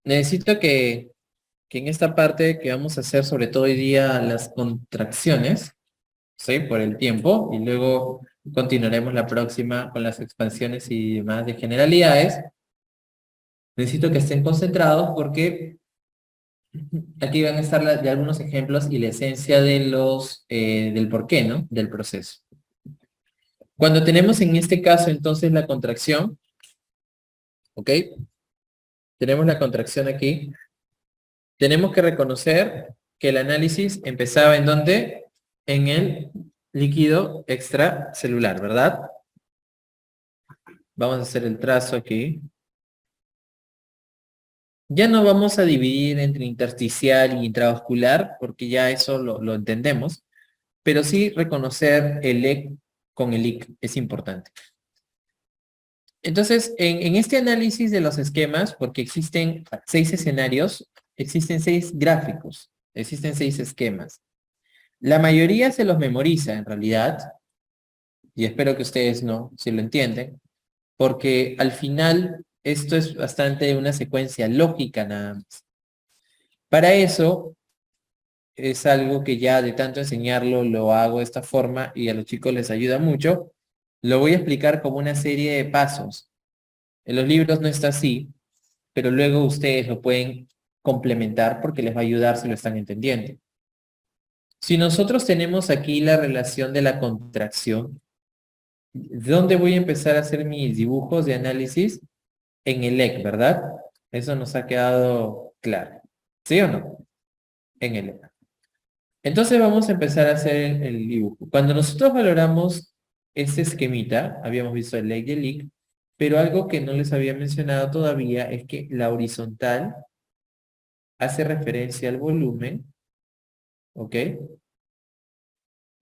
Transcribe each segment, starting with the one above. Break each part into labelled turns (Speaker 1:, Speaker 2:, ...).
Speaker 1: necesito que en esta parte que vamos a hacer, sobre todo hoy día, las contracciones, ¿sí? Por el tiempo, y luego continuaremos la próxima con las expansiones y demás de generalidades. Necesito que estén concentrados porque aquí van a estar de algunos ejemplos y la esencia de del por qué, ¿no? Del proceso. Cuando tenemos en este caso entonces la contracción, ¿ok? Tenemos la contracción aquí. Tenemos que reconocer que el análisis empezaba en dónde? En el líquido extracelular, ¿verdad? Vamos a hacer el trazo aquí. Ya no vamos a dividir entre intersticial y intravascular, porque ya eso lo entendemos, pero sí reconocer el EC con el IC es importante. Entonces, en este análisis de los esquemas, porque existen 6 escenarios, existen 6 gráficos, existen 6 esquemas. La mayoría se los memoriza en realidad, y espero que ustedes no, si lo entienden, porque al final esto es bastante una secuencia lógica nada más. Para eso es algo que ya de tanto enseñarlo lo hago de esta forma y a los chicos les ayuda mucho. Lo voy a explicar como una serie de pasos. En los libros no está así, pero luego ustedes lo pueden complementar porque les va a ayudar si lo están entendiendo. Si nosotros tenemos aquí la relación de la contracción, ¿dónde voy a empezar a hacer mis dibujos de análisis? En el EC, ¿verdad? Eso nos ha quedado claro. ¿Sí o no? En el EC. Entonces vamos a empezar a hacer el dibujo. Cuando nosotros valoramos este esquemita, habíamos visto el EC y el IC, pero algo que no les había mencionado todavía es que la horizontal hace referencia al volumen, ¿ok?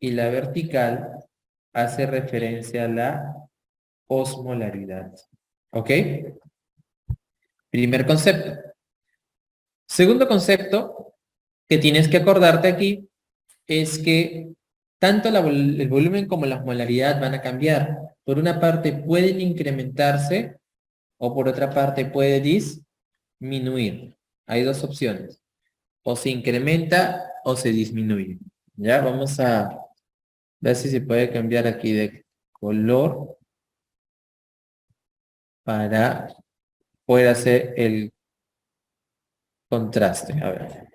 Speaker 1: Y la vertical hace referencia a la osmolaridad, ¿ok? Primer concepto. Segundo concepto que tienes que acordarte aquí es que tanto el volumen como la osmolaridad van a cambiar. Por una parte pueden incrementarse o por otra parte puede disminuir. Hay dos opciones. O se incrementa o se disminuye. Ya, vamos a ver si se puede cambiar aquí de color para poder hacer el contraste. A ver.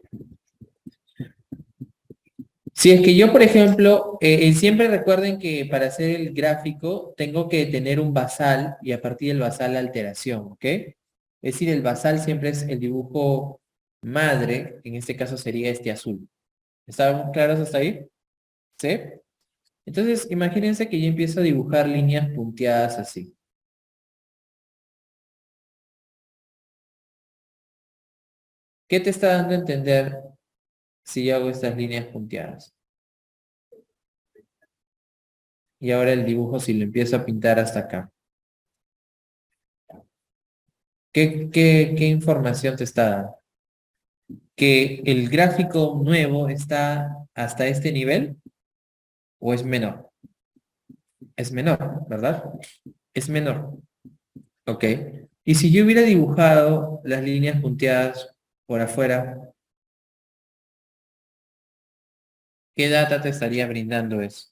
Speaker 1: Si es que yo, por ejemplo, siempre recuerden que para hacer el gráfico tengo que tener un basal y a partir del basal la alteración, ¿ok? Es decir, el basal siempre es el dibujo madre, en este caso sería este azul. ¿Estamos claros hasta ahí? ¿Sí? Entonces, imagínense que yo empiezo a dibujar líneas punteadas así. ¿Qué te está dando a entender si yo hago estas líneas punteadas? Y ahora el dibujo si lo empiezo a pintar hasta acá. ¿Qué información te está dando? ¿Que el gráfico nuevo está hasta este nivel o es menor? Es menor, ¿verdad? Es menor. Ok. Y si yo hubiera dibujado las líneas punteadas por afuera, ¿qué data te estaría brindando eso?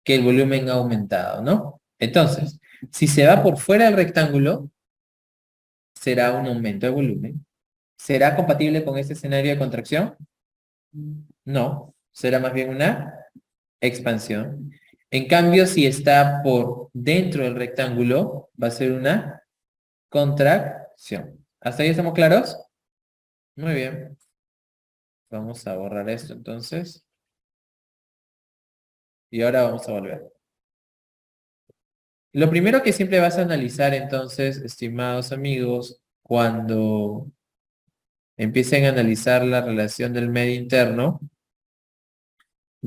Speaker 1: Que el volumen ha aumentado, ¿no? Entonces, si se va por fuera del rectángulo, será un aumento de volumen. ¿Será compatible con este escenario de contracción? No, será más bien una expansión. En cambio, si está por dentro del rectángulo, va a ser una contracción. ¿Hasta ahí estamos claros? Muy bien. Vamos a borrar esto entonces. Y ahora vamos a volver. Lo primero que siempre vas a analizar entonces, estimados amigos, cuando empiecen a analizar la relación del medio interno,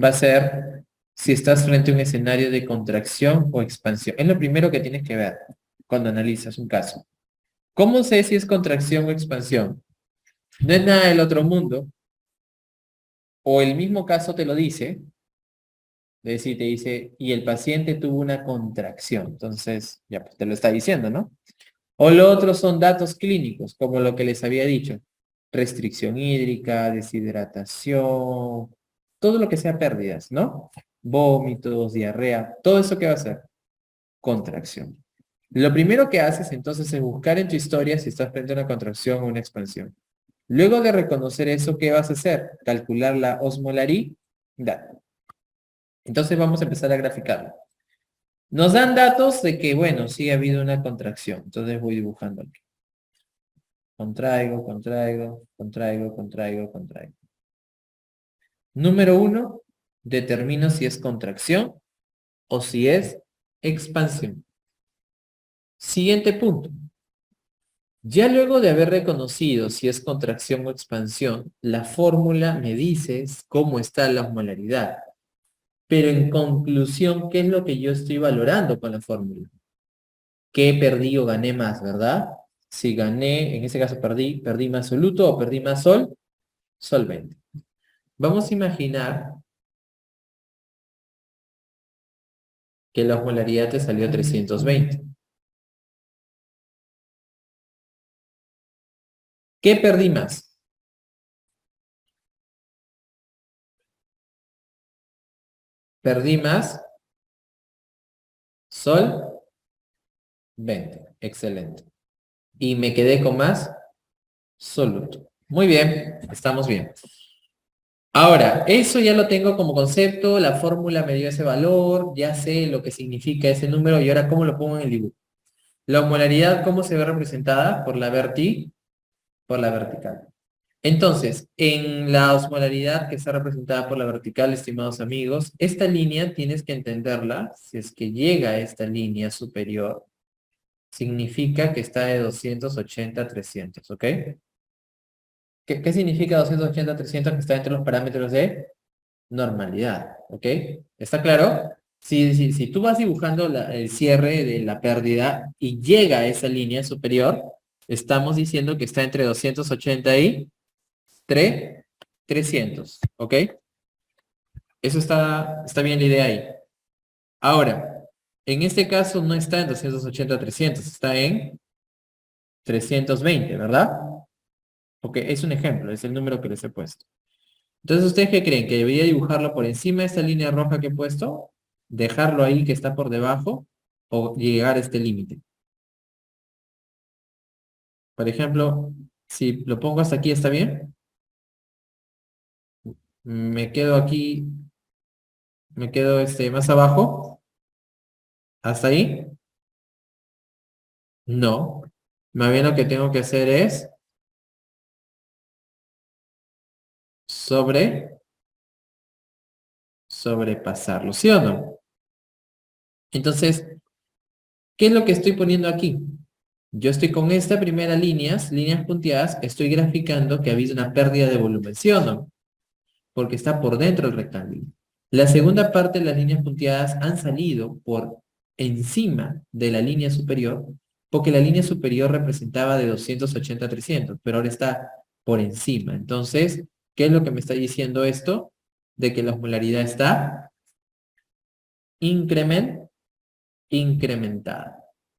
Speaker 1: va a ser si estás frente a un escenario de contracción o expansión. Es lo primero que tienes que ver cuando analizas un caso. ¿Cómo sé si es contracción o expansión? No es nada del otro mundo, o el mismo caso te lo dice, es decir, te dice, y el paciente tuvo una contracción. Entonces, ya pues, te lo está diciendo, ¿no? O lo otro son datos clínicos, como lo que les había dicho. Restricción hídrica, deshidratación, todo lo que sea pérdidas, ¿no? Vómitos, diarrea, todo eso que va a ser contracción. Lo primero que haces entonces es buscar en tu historia si estás frente a una contracción o una expansión. Luego de reconocer eso, ¿qué vas a hacer? Calcular la osmolaridad. Entonces vamos a empezar a graficarlo. Nos dan datos de que, bueno, sí ha habido una contracción. Entonces voy dibujando aquí. Contraigo, contraigo, contraigo, contraigo, contraigo. Número 1, determino si es contracción o si es expansión. Siguiente punto. Ya luego de haber reconocido si es contracción o expansión, la fórmula me dice cómo está la osmolaridad. Pero en conclusión, ¿qué es lo que yo estoy valorando con la fórmula? ¿Qué perdí o gané más, verdad? Si gané, en ese caso perdí más soluto o perdí más solvente. Vamos a imaginar que la osmolaridad te salió 320. ¿Qué perdí más? Perdí más solvente. Excelente. Y me quedé con más soluto. Muy bien, estamos bien. Ahora, eso ya lo tengo como concepto, la fórmula me dio ese valor, ya sé lo que significa ese número y ahora cómo lo pongo en el dibujo. La osmolaridad, ¿cómo se ve representada? Por la vertical. Entonces, en la osmolaridad que está representada por la vertical, estimados amigos, esta línea tienes que entenderla, si es que llega a esta línea superior, significa que está de 280 a 300, ¿ok? ¿Qué significa 280 a 300 que está entre los parámetros de normalidad? ¿Ok? ¿Está claro? Si tú vas dibujando el cierre de la pérdida y llega a esa línea superior, estamos diciendo que está entre 280 y 300. ¿Ok? Eso está bien la idea ahí. Ahora, en este caso no está en 280 a 300, está en 320, ¿verdad? Porque es un ejemplo, es el número que les he puesto. Entonces, ¿ustedes qué creen? ¿Que debería dibujarlo por encima de esta línea roja que he puesto? ¿Dejarlo ahí que está por debajo? ¿O llegar a este límite? Por ejemplo, si lo pongo hasta aquí, ¿está bien? Me quedo aquí, me quedo más abajo. ¿Hasta ahí? No. Más bien lo que tengo que hacer es sobrepasarlo, ¿sí o no? Entonces, ¿qué es lo que estoy poniendo aquí? Yo estoy con esta primera líneas punteadas, estoy graficando que ha habido una pérdida de volumen, ¿sí o no? Porque está por dentro del rectángulo. La segunda parte de las líneas punteadas han salido por encima de la línea superior, porque la línea superior representaba de 280 a 300, pero ahora está por encima. Entonces, ¿qué es lo que me está diciendo esto? De que la osmolaridad está incrementada.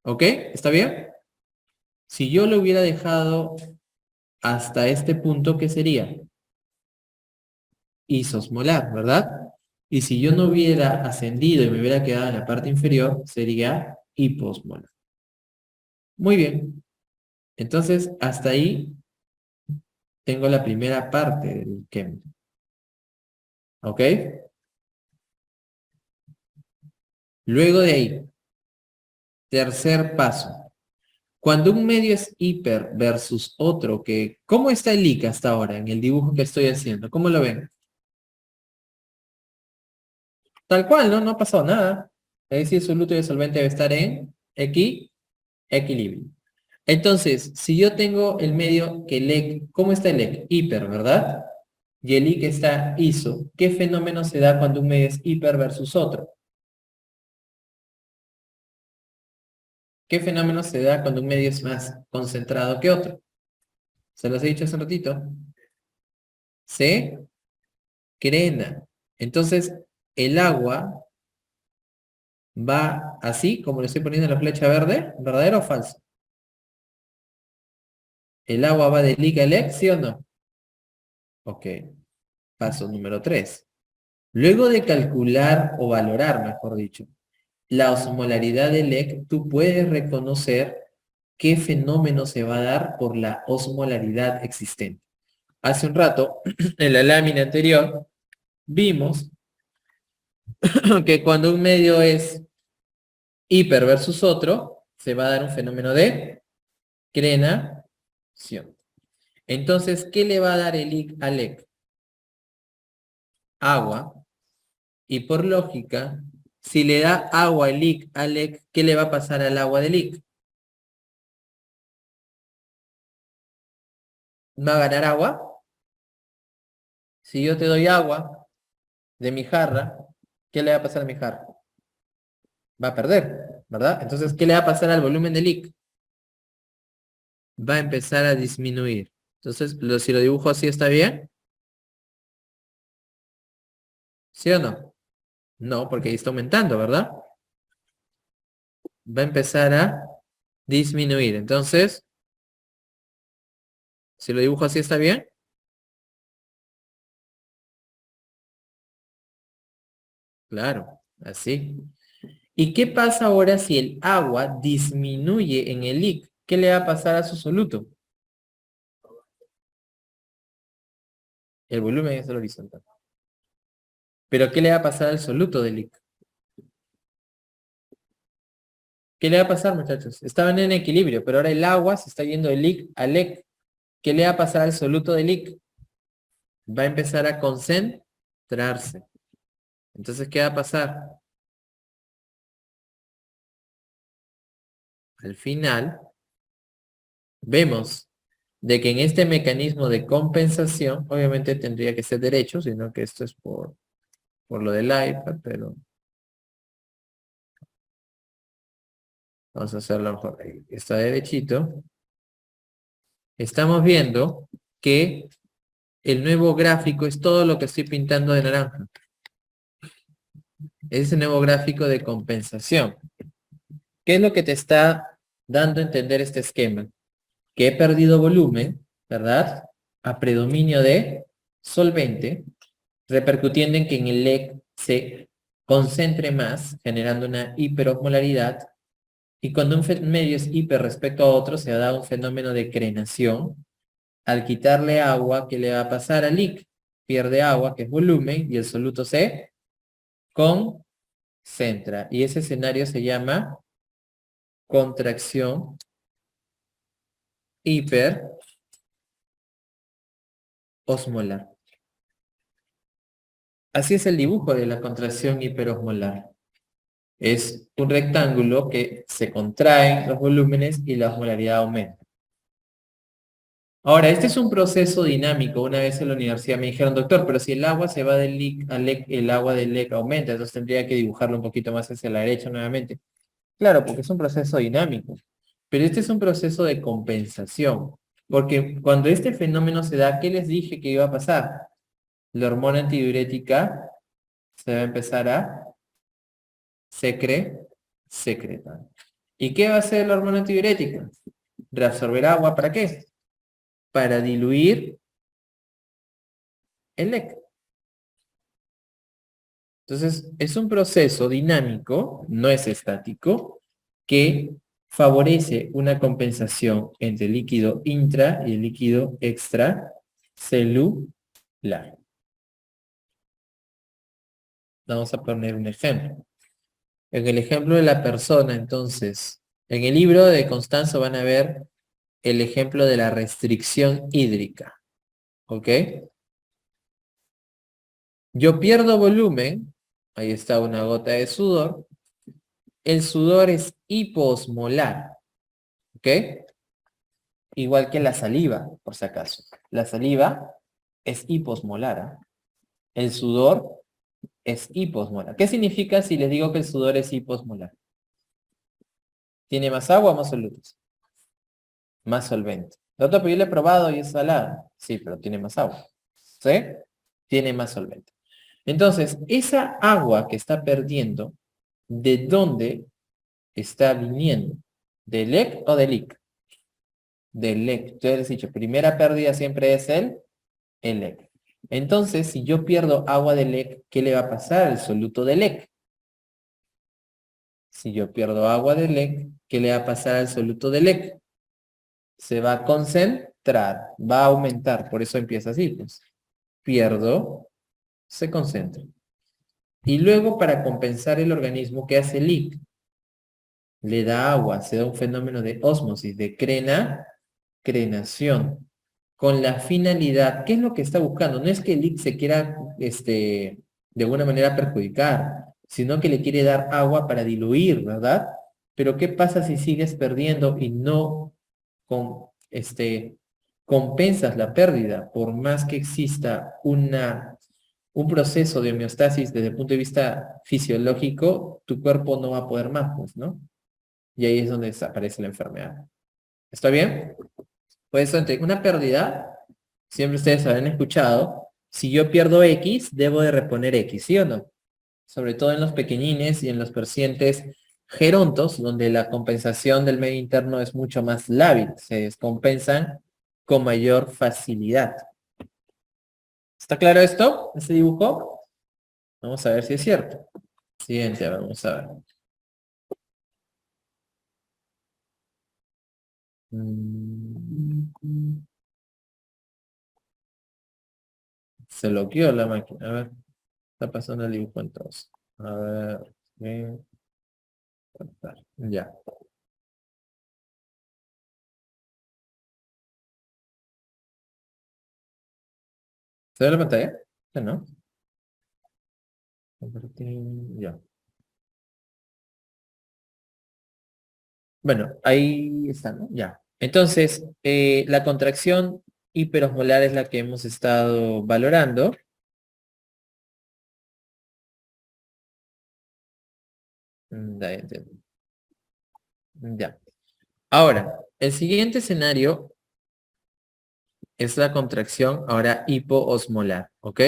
Speaker 1: ¿Ok? ¿Está bien? Si yo lo hubiera dejado hasta este punto, ¿qué sería? Isosmolar, ¿verdad? Y si yo no hubiera ascendido y me hubiera quedado en la parte inferior, sería hiposmolar. Muy bien. Entonces, hasta ahí tengo la primera parte del esquema. ¿Ok? Luego de ahí, tercer paso. Cuando un medio es hiper versus otro que... ¿Cómo está el IC hasta ahora en el dibujo que estoy haciendo? ¿Cómo lo ven? Tal cual, ¿no? No ha pasado nada. Es decir, su lúteo de solvente debe estar en equilibrio. Entonces, si yo tengo el medio que el EC, ¿cómo está el EC? Hiper, ¿verdad? Y el IC está iso. ¿Qué fenómeno se da cuando un medio es hiper versus otro? ¿Qué fenómeno se da cuando un medio es más concentrado que otro? Se los he dicho hace un ratito. Se crena. Entonces, el agua va así, como le estoy poniendo en la flecha verde, ¿verdadero o falso? ¿El agua va de lic a lec, sí o no? Ok. Paso número 3. Luego de calcular o valorar, mejor dicho, la osmolaridad del lec, tú puedes reconocer qué fenómeno se va a dar por la osmolaridad existente. Hace un rato, en la lámina anterior, vimos que cuando un medio es hiper versus otro, se va a dar un fenómeno de crenación. Entonces, ¿qué le va a dar el IC al EC? Agua. Y por lógica, si le da agua el IC al EC, ¿qué le va a pasar al agua del IC? ¿Va a ganar agua? Si yo te doy agua de mi jarra, ¿qué le va a pasar a mi jarra? Va a perder, ¿verdad? Entonces, ¿qué le va a pasar al volumen del IC? Va a empezar a disminuir. Entonces, si lo dibujo así, ¿está bien? ¿Sí o no? No, porque ahí está aumentando, ¿verdad? Va a empezar a disminuir. Entonces, si lo dibujo así, ¿está bien? Claro, así. ¿Y qué pasa ahora si el agua disminuye en el IC? ¿Qué le va a pasar a su soluto? El volumen es el horizontal. ¿Pero qué le va a pasar al soluto del IC? ¿Qué le va a pasar, muchachos? Estaban en equilibrio, pero ahora el agua se está yendo del IC al EC. ¿Qué le va a pasar al soluto del IC? Va a empezar a concentrarse. Entonces, ¿qué va a pasar? Al final, vemos de que en este mecanismo de compensación, obviamente tendría que ser derecho, sino que esto es por lo del iPad, pero vamos a hacerlo mejor. Ahí está derechito. Estamos viendo que el nuevo gráfico es todo lo que estoy pintando de naranja. Es el nuevo gráfico de compensación. ¿Qué es lo que te está dando a entender este esquema? Que he perdido volumen, ¿verdad? A predominio de solvente, repercutiendo en que en el LEC se concentre más, generando una hiperosmolaridad, y cuando un medio es hiper respecto a otro, se da un fenómeno de crenación. Al quitarle agua, ¿qué le va a pasar al LIC? Pierde agua, que es volumen, y el soluto se concentra. Y ese escenario se llama contracción hiperosmolar. Así es el dibujo de la contracción hiperosmolar. Es un rectángulo que se contraen los volúmenes y la osmolaridad aumenta. Ahora, este es un proceso dinámico. Una vez en la universidad me dijeron, doctor, pero si el agua se va del LIC al LEC, el agua del LEC aumenta, entonces tendría que dibujarlo un poquito más hacia la derecha nuevamente. Claro, porque es un proceso dinámico. Pero este es un proceso de compensación. Porque cuando este fenómeno se da, ¿qué les dije que iba a pasar? La hormona antidiurética se va a empezar a secretar. ¿Y qué va a hacer la hormona antidiurética? Reabsorber agua, ¿para qué? Para diluir el LEC. Entonces, es un proceso dinámico, no es estático, que favorece una compensación entre el líquido intra y el líquido extracelular. Vamos a poner un ejemplo. En el ejemplo de la persona, entonces, en el libro de Constanzo van a ver el ejemplo de la restricción hídrica. ¿Ok? Yo pierdo volumen, ahí está una gota de sudor. El sudor es hiposmolar. ¿Ok? Igual que la saliva, por si acaso. La saliva es hiposmolar. ¿Ah? El sudor es hiposmolar. ¿Qué significa si les digo que el sudor es hiposmolar? ¿Tiene más agua o más solutos? Más solvente. Doctor, pero yo lo he probado y es salada. Sí, pero tiene más agua. ¿Sí? Tiene más solvente. Entonces, esa agua que está perdiendo, ¿de dónde está viniendo? ¿Del LEC o del IC? del LEC. Tú has dicho, primera pérdida siempre es el LEC. Entonces, si yo pierdo agua del LEC, ¿qué le va a pasar al soluto del LEC? Si yo pierdo agua del LEC, ¿qué le va a pasar al soluto del LEC? Se va a concentrar, va a aumentar. Por eso empieza así, pues. Pierdo, se concentra. Y luego, para compensar el organismo, ¿qué hace el LEC? Le da agua, se da un fenómeno de ósmosis, de crenación, con la finalidad, ¿qué es lo que está buscando? No es que el LEC se quiera, de alguna manera perjudicar, sino que le quiere dar agua para diluir, ¿verdad? Pero ¿qué pasa si sigues perdiendo y no con, compensas la pérdida? Por más que exista un proceso de homeostasis desde el punto de vista fisiológico, tu cuerpo no va a poder más, pues, ¿no? Y ahí es donde desaparece la enfermedad. ¿Está bien? Pues eso, entre una pérdida, siempre ustedes habrán escuchado, si yo pierdo X, debo de reponer X, ¿sí o no? Sobre todo en los pequeñines y en los pacientes gerontos, donde la compensación del medio interno es mucho más lábil, se descompensan con mayor facilidad. ¿Está claro esto? ¿Este dibujo? Vamos a ver si es cierto. Siguiente, vamos a ver. Se bloqueó la máquina. A ver, está pasando el dibujo entonces. A ver. Ya. ¿Se ve la pantalla? Sí, ¿no? Ya. Bueno, ahí está, ¿no? Ya. Entonces, la contracción hiperosmolar es la que hemos estado valorando. Ya, entiendo. Ya. Ahora, el siguiente escenario es la contracción ahora hipoosmolar, ¿ok?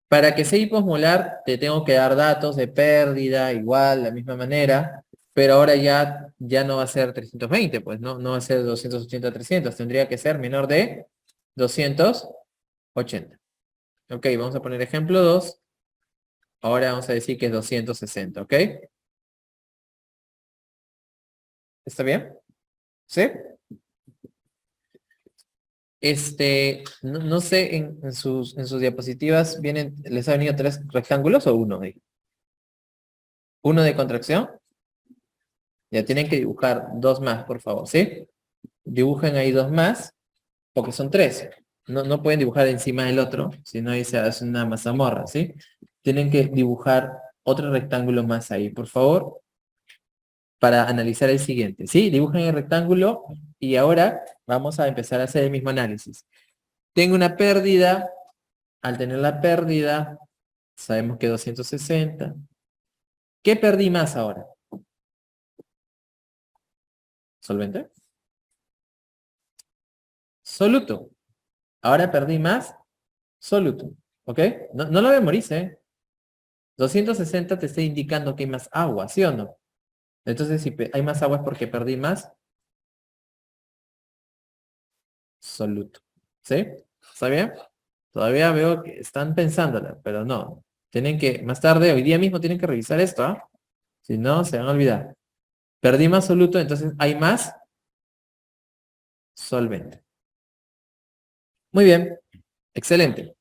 Speaker 1: Para que sea hiposmolar, te tengo que dar datos de pérdida, igual, de la misma manera, pero ahora ya no va a ser 320, pues no va a ser 280 300, tendría que ser menor de 280. Ok, vamos a poner ejemplo 2. Ahora vamos a decir que es 260, ¿ok? ¿Está bien? ¿Sí? No sé, en sus diapositivas ¿les ha venido 3 rectángulos o uno ahí? ¿Uno de contracción? Ya tienen que dibujar 2 más, por favor, ¿sí? Dibujen ahí 2 más, porque son 3. No pueden dibujar encima del otro, si no ahí se hace una mazamorra, ¿sí? Tienen que dibujar otro rectángulo más ahí, por favor, para analizar el siguiente, ¿sí? Dibujen el rectángulo y ahora vamos a empezar a hacer el mismo análisis. Tengo una pérdida, al tener la pérdida, sabemos que 260. ¿Qué perdí más ahora? ¿Solvente? Soluto. Ahora perdí más soluto, ¿ok? No lo memorice, ¿eh? 260 te está indicando que hay más agua, ¿sí o no? Entonces, si hay más agua es porque perdí más soluto, ¿sí? ¿Está bien? Todavía veo que están pensándola, pero no. Tienen que, más tarde, hoy día mismo tienen que revisar esto, ¿ah? Si no, se van a olvidar. Perdí más soluto, entonces hay más solvente. Muy bien, excelente.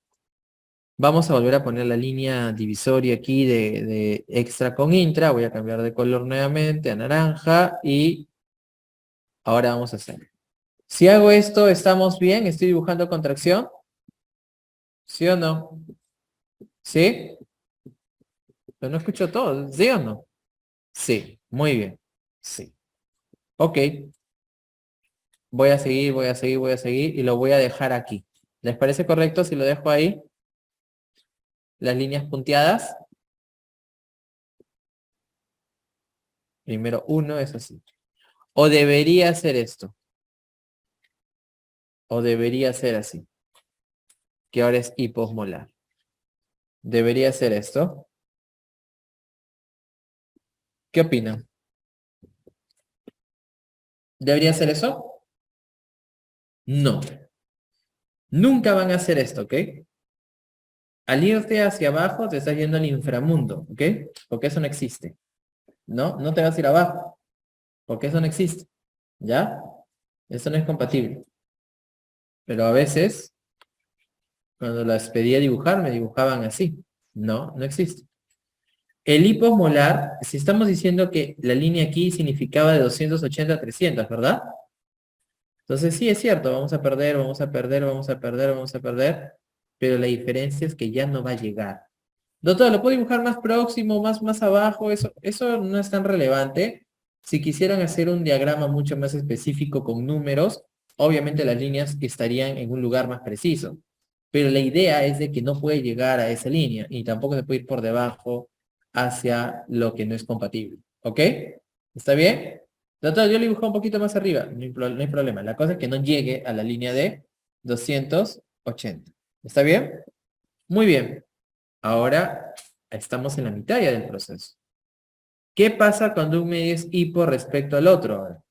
Speaker 1: Vamos a volver a poner la línea divisoria aquí de extra con intra. Voy a cambiar de color nuevamente a naranja y ahora vamos a hacer. Si hago esto, ¿estamos bien? ¿Estoy dibujando contracción? ¿Sí o no? ¿Sí? Pero no escucho todo, ¿sí o no? Sí, muy bien. Sí. Ok, voy a seguir, voy a seguir, voy a seguir y lo voy a dejar aquí. ¿Les parece correcto si lo dejo ahí? Las líneas punteadas. Primero uno es así. O debería ser esto. O debería ser así. Que ahora es hiposmolar. Debería ser esto. ¿Qué opinan? ¿Debería hacer eso? No. Nunca van a hacer esto, ¿ok? Al irte hacia abajo, te estás yendo al inframundo, ¿ok? Porque eso no existe. No, no te vas a ir abajo, porque eso no existe. ¿Ya? Eso no es compatible. Pero a veces, cuando las pedía dibujar, me dibujaban así. No, no existe. El hiposmolar, si estamos diciendo que la línea aquí significaba de 280 a 300, ¿verdad? Entonces sí, es cierto, vamos a perder, vamos a perder, vamos a perder, vamos a perder, pero la diferencia es que ya no va a llegar. Doctor, ¿lo puedo dibujar más próximo, más abajo? Eso no es tan relevante. Si quisieran hacer un diagrama mucho más específico con números, obviamente las líneas estarían en un lugar más preciso. Pero la idea es de que no puede llegar a esa línea y tampoco se puede ir por debajo hacia lo que no es compatible. ¿Ok? ¿Está bien? Doctor, yo le dibujo un poquito más arriba. No hay problema. La cosa es que no llegue a la línea de 280. ¿Está bien? Muy bien. Ahora estamos en la mitad ya del proceso. ¿Qué pasa cuando un medio es hipo respecto al otro ahora?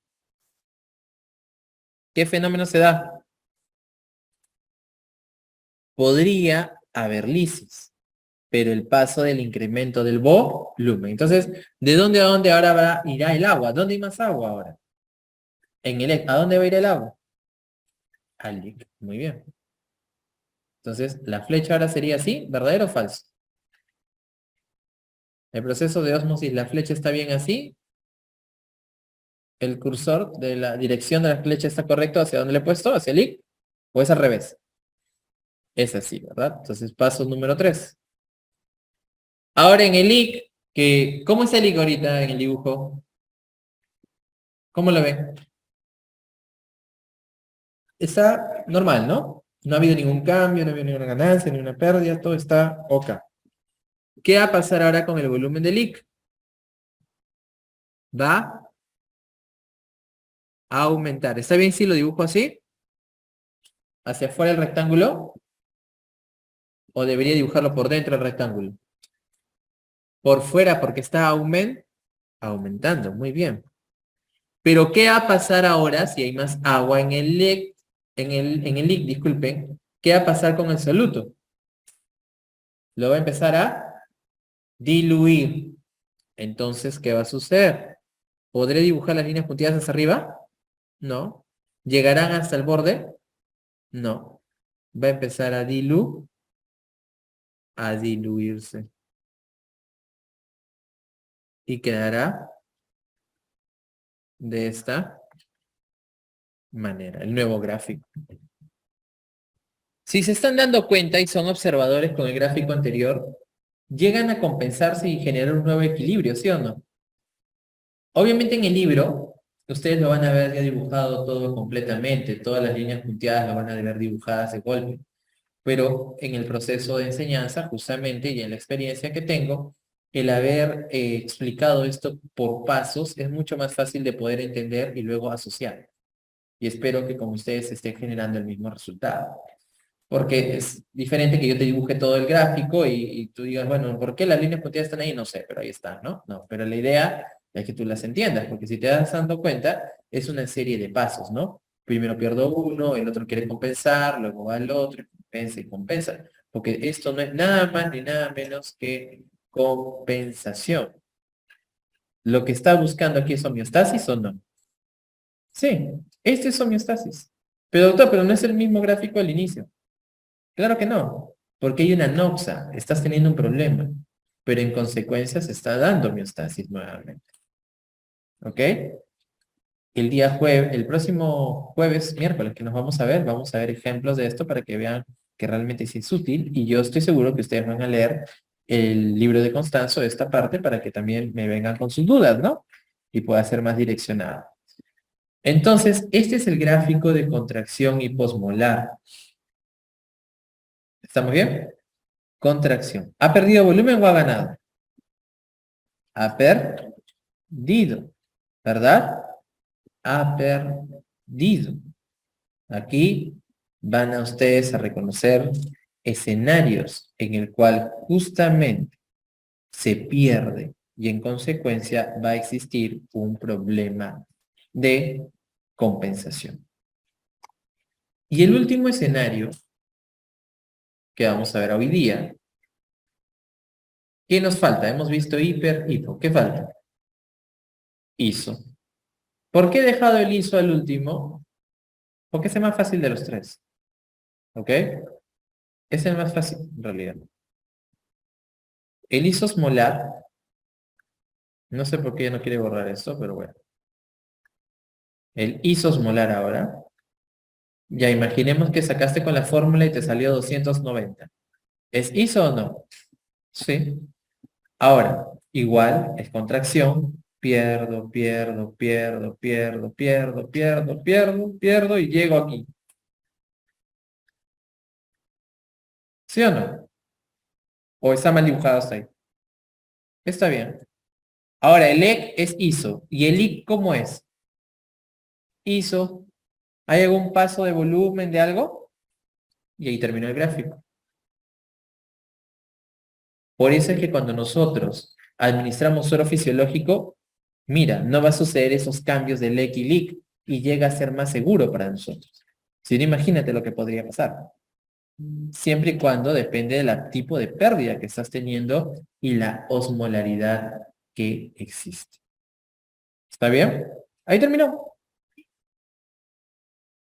Speaker 1: ¿Qué fenómeno se da? Podría haber lisis, pero el paso del incremento del volumen. Entonces, ¿de dónde a dónde ahora irá el agua? ¿Dónde hay más agua ahora? ¿A dónde va a ir el agua? Al líquido. Muy bien. Entonces, la flecha ahora sería así, ¿verdadero o falso? El proceso de ósmosis, la flecha está bien así. El cursor de la dirección de la flecha está correcto. ¿Hacia dónde le he puesto? ¿Hacia el líquido? ¿O es al revés? Es así, ¿verdad? Entonces, paso número 3. Ahora en el IC, ¿cómo es el IC ahorita en el dibujo? ¿Cómo lo ven? Está normal, ¿no? No ha habido ningún cambio, no ha habido ninguna ganancia, ni una pérdida, todo está OK. ¿Qué va a pasar ahora con el volumen del IC? Va a aumentar. ¿Está bien si lo dibujo así? ¿Hacia afuera el rectángulo? ¿O debería dibujarlo por dentro del rectángulo? Por fuera porque está aumentando. Muy bien. Pero ¿qué va a pasar ahora si hay más agua en el lic, disculpen? ¿Qué va a pasar con el soluto? Lo va a empezar a diluir. Entonces, ¿qué va a suceder? ¿Podré dibujar las líneas punteadas hacia arriba? No. ¿Llegarán hasta el borde? No. Va a empezar a diluirse. Y quedará de esta manera, el nuevo gráfico. Si se están dando cuenta y son observadores con el gráfico anterior, llegan a compensarse y generar un nuevo equilibrio, ¿sí o no? Obviamente en el libro, ustedes lo van a ver ya dibujado todo completamente, todas las líneas punteadas lo van a ver dibujadas de golpe, pero en el proceso de enseñanza, justamente, y en la experiencia que tengo, el haber explicado esto por pasos es mucho más fácil de poder entender y luego asociar. Y espero que con ustedes se esté generando el mismo resultado. Porque es diferente que yo te dibuje todo el gráfico y tú digas, bueno, ¿por qué las líneas punteadas están ahí? No sé, pero ahí están, ¿no? No, pero la idea es que tú las entiendas, porque si te das dando cuenta, es una serie de pasos, ¿no? Primero pierdo uno, el otro quiere compensar, luego va el otro, compensa y compensa. Porque esto no es nada más ni nada menos que compensación. Lo que está buscando aquí es homeostasis o no. Sí, este es homeostasis. Pero doctor, pero no es el mismo gráfico al inicio. Claro que no, porque hay una noxa, estás teniendo un problema, pero en consecuencia se está dando homeostasis nuevamente. ¿Ok? El próximo jueves, miércoles que nos vamos a ver ejemplos de esto para que vean que realmente sí es útil y yo estoy seguro que ustedes van a leer el libro de Constanzo, esta parte, para que también me vengan con sus dudas, ¿no? Y pueda ser más direccionado. Entonces, este es el gráfico de contracción hiposmolar. ¿Estamos bien? Contracción. ¿Ha perdido volumen o ha ganado? Ha perdido, ¿verdad? Ha perdido. Aquí van a ustedes a reconocer escenarios en el cual justamente se pierde y en consecuencia va a existir un problema de compensación. Y el último escenario que vamos a ver hoy día, ¿qué nos falta? Hemos visto hiper, hipo. ¿Qué falta? ISO. ¿Por qué he dejado el ISO al último? Porque es el más fácil de los tres. ¿Ok? Es el más fácil, en realidad. El isosmolar, no sé por qué ya no quiere borrar esto, pero bueno. El isosmolar ahora, ya imaginemos que sacaste con la fórmula y te salió 290. ¿Es iso o no? Sí. Ahora, igual es contracción, pierdo, pierdo, pierdo, pierdo, pierdo, pierdo, pierdo, pierdo y llego aquí. ¿Sí o no? ¿O está mal dibujado hasta ahí? Está bien. Ahora, el EC es ISO. ¿Y el IC cómo es? ISO. ¿Hay algún paso de volumen de algo? Y ahí terminó el gráfico. Por eso es que cuando nosotros administramos suero fisiológico, mira, no va a suceder esos cambios de LEC y LIC y llega a ser más seguro para nosotros. Si no, imagínate lo que podría pasar. Siempre y cuando depende del tipo de pérdida que estás teniendo y la osmolaridad que existe. ¿Está bien? Ahí terminó.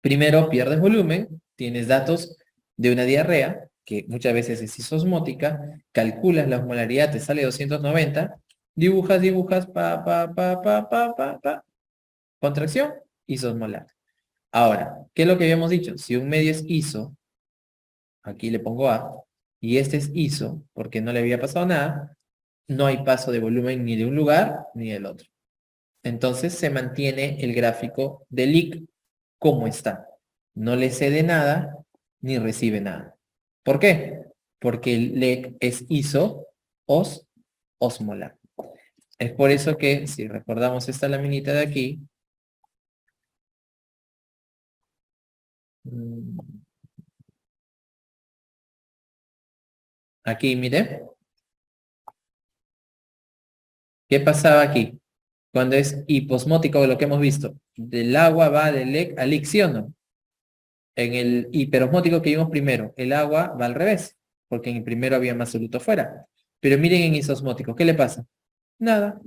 Speaker 1: Primero pierdes volumen, tienes datos de una diarrea, que muchas veces es isosmótica, calculas la osmolaridad, te sale 290, dibujas, contracción, isosmolar. Ahora, ¿qué es lo que habíamos dicho? Si un medio es iso, aquí le pongo A, y este es iso, porque no le había pasado nada, no hay paso de volumen ni de un lugar ni del otro. Entonces se mantiene el gráfico del IC como está. No le cede nada ni recibe nada. ¿Por qué? Porque el LEC es iso, osmolar. Es por eso que, si recordamos esta laminita de aquí, aquí, mire, ¿qué pasaba aquí? Cuando es hiposmótico, lo que hemos visto, del agua va del LEC al IC, ¿sí o no? En el hiperosmótico que vimos primero, el agua va al revés, porque en el primero había más soluto fuera. Pero miren en isosmótico, ¿qué le pasa? Nada,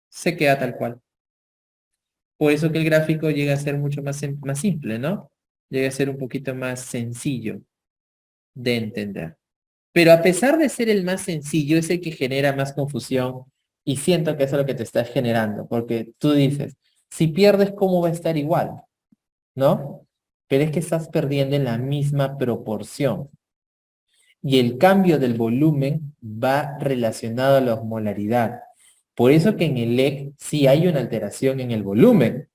Speaker 1: se queda tal cual. Por eso que el gráfico llega a ser mucho más simple, ¿no? Llega a ser un poquito más sencillo de entender. Pero a pesar de ser el más sencillo, es el que genera más confusión y siento que eso es lo que te está generando, porque tú dices, si pierdes, ¿cómo va a estar igual? ¿No? Pero es que estás perdiendo en la misma proporción. Y el cambio del volumen va relacionado a la osmolaridad. Por eso que en el EC sí hay una alteración en el volumen,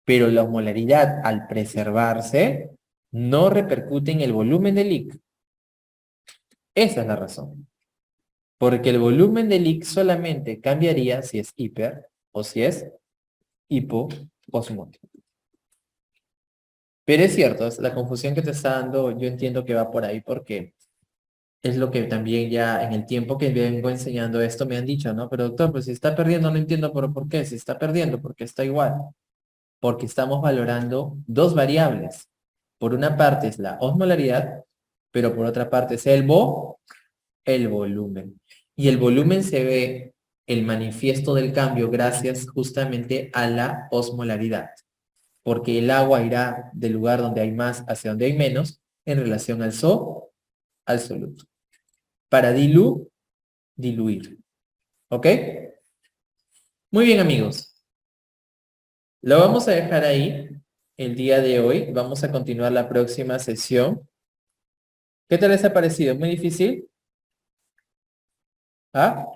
Speaker 1: pero la osmolaridad al preservarse no repercute en el volumen del IC. Esa es la razón. Porque el volumen del IC solamente cambiaría si es hiper o si es hipoosmótico. Pero es cierto, es la confusión que te está dando, yo entiendo que va por ahí porque es lo que también ya en el tiempo que vengo enseñando esto me han dicho, ¿no? Pero doctor, pues si está perdiendo, no entiendo por qué. Si está perdiendo, porque está igual. Porque estamos valorando dos variables. Por una parte es la osmolaridad, pero por otra parte es el volumen. Y el volumen se ve el manifiesto del cambio gracias justamente a la osmolaridad. Porque el agua irá del lugar donde hay más hacia donde hay menos en relación al soluto. Para diluir. ¿Ok? Muy bien, amigos. Lo vamos a dejar ahí el día de hoy. Vamos a continuar la próxima sesión. ¿Qué tal les ha parecido? ¿Muy difícil? ¿Ah?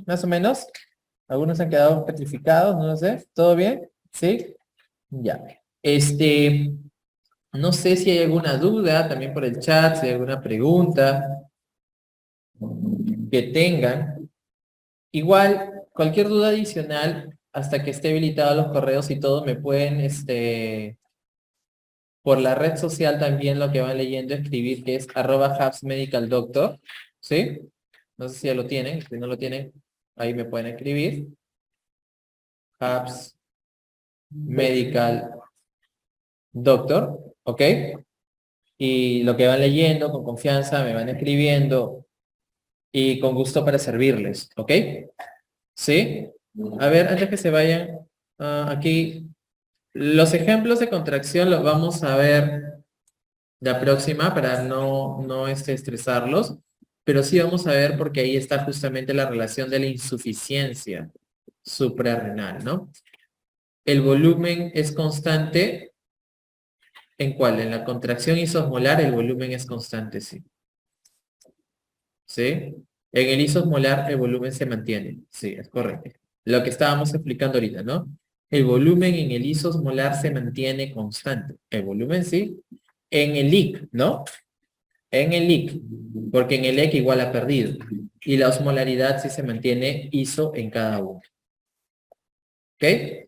Speaker 1: Más o menos. Algunos han quedado petrificados, no lo sé. ¿Todo bien? ¿Sí? Ya. No sé si hay alguna duda también por el chat, si hay alguna pregunta que tengan. Igual, cualquier duda adicional, hasta que esté habilitado los correos y todo, me pueden, por la red social también lo que van leyendo, escribir que es @hubsmedicaldoctor, ¿sí? No sé si ya lo tienen, si no lo tienen, ahí me pueden escribir. Hubs medical doctor, ¿ok? Y lo que van leyendo con confianza, me van escribiendo y con gusto para servirles, ¿ok? ¿Sí? A ver, antes que se vayan, aquí los ejemplos de contracción los vamos a ver la próxima para no estresarlos, pero sí vamos a ver porque ahí está justamente la relación de la insuficiencia suprarrenal, ¿no? El volumen es constante. ¿En cuál? En la contracción isosmolar el volumen es constante, sí. ¿Sí? En el isosmolar el volumen se mantiene. Sí, es correcto. Lo que estábamos explicando ahorita, ¿no? El volumen en el isosmolar se mantiene constante. El volumen sí. En el IC, ¿no? En el IC. Porque en el EC igual ha perdido. Y la osmolaridad sí se mantiene iso en cada uno. ¿Ok?